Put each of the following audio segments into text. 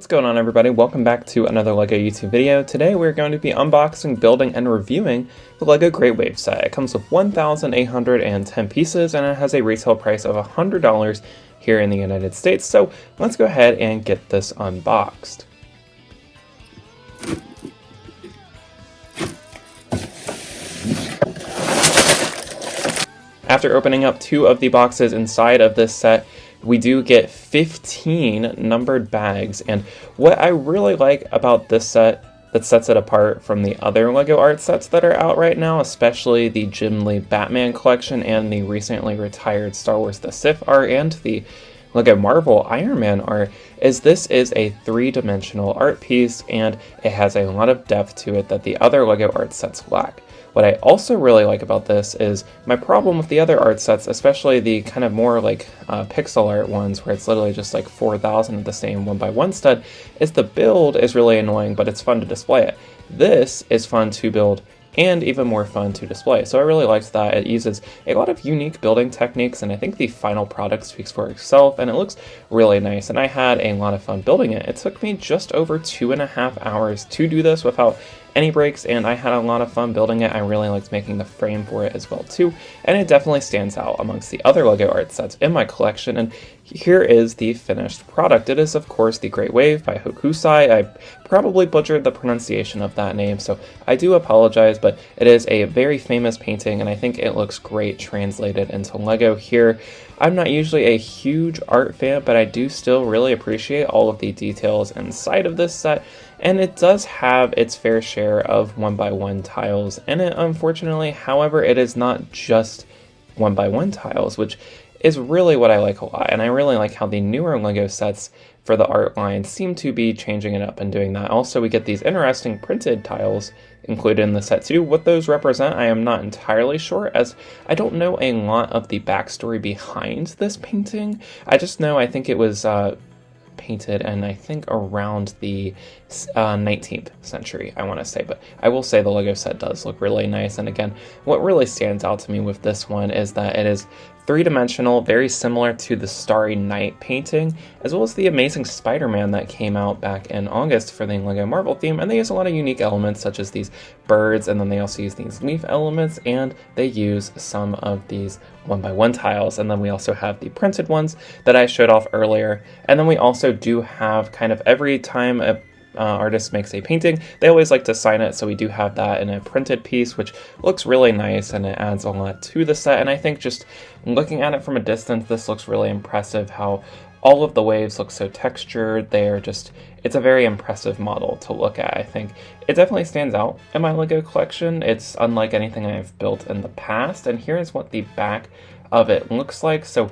What's going on, everybody? Welcome back to another LEGO YouTube video. Today we're going to be unboxing, building, and reviewing the LEGO Great Wave set. It comes with 1,810 pieces and it has a retail price of $100 here in the United States. So let's go ahead and get this unboxed. After opening up 2 of the boxes inside of this set, we do get 15 numbered bags, and what I really like about this set that sets it apart from the other LEGO art sets that are out right now, especially the Jim Lee Batman collection and the recently retired Star Wars The Sith art and the LEGO Marvel Iron Man art, is this is a 3-dimensional art piece and it has a lot of depth to it that the other LEGO art sets lack. What I also really like about this is my problem with the other art sets, especially the kind of more like pixel art ones where it's literally just like 4,000 of the same 1x1 stud, is the build is really annoying, but it's fun to display it. This is fun to build and even more fun to display. So I really liked that. It uses a lot of unique building techniques, and I think the final product speaks for itself, and it looks really nice, and I had a lot of fun building it. It took me just over 2.5 hours to do this without any breaks, and I had a lot of fun building it. I really liked making the frame for it as well too, and it definitely stands out amongst the other LEGO art sets in my collection. And here is the finished product. It is of course the Great Wave by Hokusai. I probably butchered the pronunciation of that name, so I do apologize, but it is a very famous painting and I think it looks great translated into LEGO here. I'm not usually a huge art fan, but I do still really appreciate all of the details inside of this set, and it does have its fair share of 1x1 tiles in it, unfortunately. However, it is not just 1x1 tiles, which is really what I like a lot, and I really like how the newer LEGO sets for the art line seem to be changing it up and doing that. Also, we get these interesting printed tiles included in the set too. What those represent, I am not entirely sure, as I don't know a lot of the backstory behind this painting. I just know I think it was painted and I think around the 19th century, I want to say, but I will say the LEGO set does look really nice. And again, what really stands out to me with this one is that it is 3-dimensional, very similar to the Starry Night painting, as well as the Amazing Spider-Man that came out back in August for the LEGO Marvel theme, and they use a lot of unique elements such as these birds, and then they also use these leaf elements, and they use some of these 1x1 tiles, and then we also have the printed ones that I showed off earlier, and then we also do have kind of every time a artist makes a painting, they always like to sign it, so we do have that in a printed piece, which looks really nice and it adds a lot to the set. And I think just looking at it from a distance, this looks really impressive, how all of the waves look so textured. It's a very impressive model to look at. I think it definitely stands out in my LEGO collection. It's unlike anything I've built in the past, and here is what the back of it looks like. So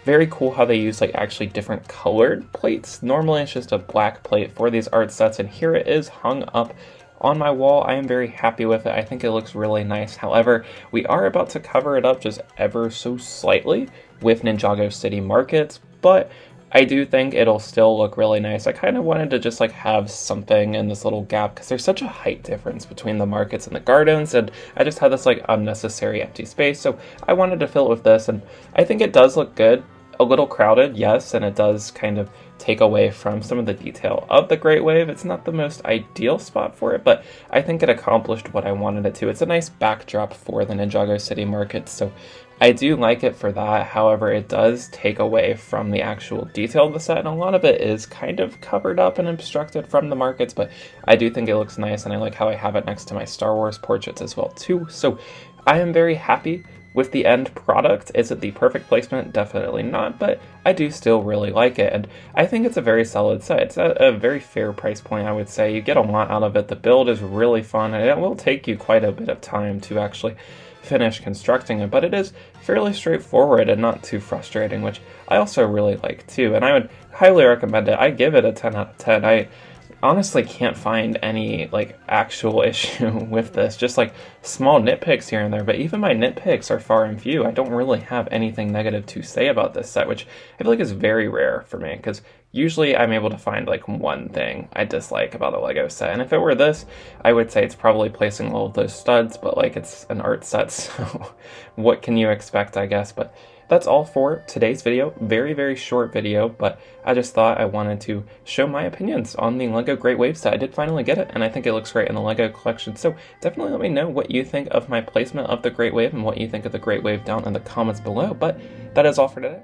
very cool how they use like actually different colored plates. Normally it's just a black plate for these art sets, and here it is hung up on my wall. I am very happy with it. I think it looks really nice. However, we are about to cover it up just ever so slightly with Ninjago City Markets, but I do think it'll still look really nice. I kind of wanted to just like have something in this little gap because there's such a height difference between the markets and the gardens, and I just had this like unnecessary empty space, so I wanted to fill it with this, and I think it does look good. A little crowded, yes, and it does kind of take away from some of the detail of the Great Wave. It's not the most ideal spot for it, but I think it accomplished what I wanted it to. It's a nice backdrop for the Ninjago City Market, so I do like it for that. However, it does take away from the actual detail of the set, and a lot of it is kind of covered up and obstructed from the markets, but I do think it looks nice, and I like how I have it next to my Star Wars portraits as well too. So I am very happy with the end product. Is it the perfect placement? Definitely not, but I do still really like it, and I think it's a very solid set. It's at a very fair price point, I would say. You get a lot out of it. The build is really fun, and it will take you quite a bit of time to actually finish constructing it, but it is fairly straightforward and not too frustrating, which I also really like too, and I would highly recommend it. I give it a 10 out of 10. I honestly can't find any like actual issue with this, just like small nitpicks here and there, but even my nitpicks are far and few. I don't really have anything negative to say about this set, which I feel like is very rare for me, because usually I'm able to find like one thing I dislike about a LEGO set, and if it were this, I would say it's probably placing all of those studs, but like it's an art set, so what can you expect, I guess. But that's all for today's video. Very, very short video, but I just thought I wanted to show my opinions on the LEGO Great Wave set. I did finally get it, and I think it looks great in the LEGO collection. So definitely let me know what you think of my placement of the Great Wave and what you think of the Great Wave down in the comments below. But that is all for today.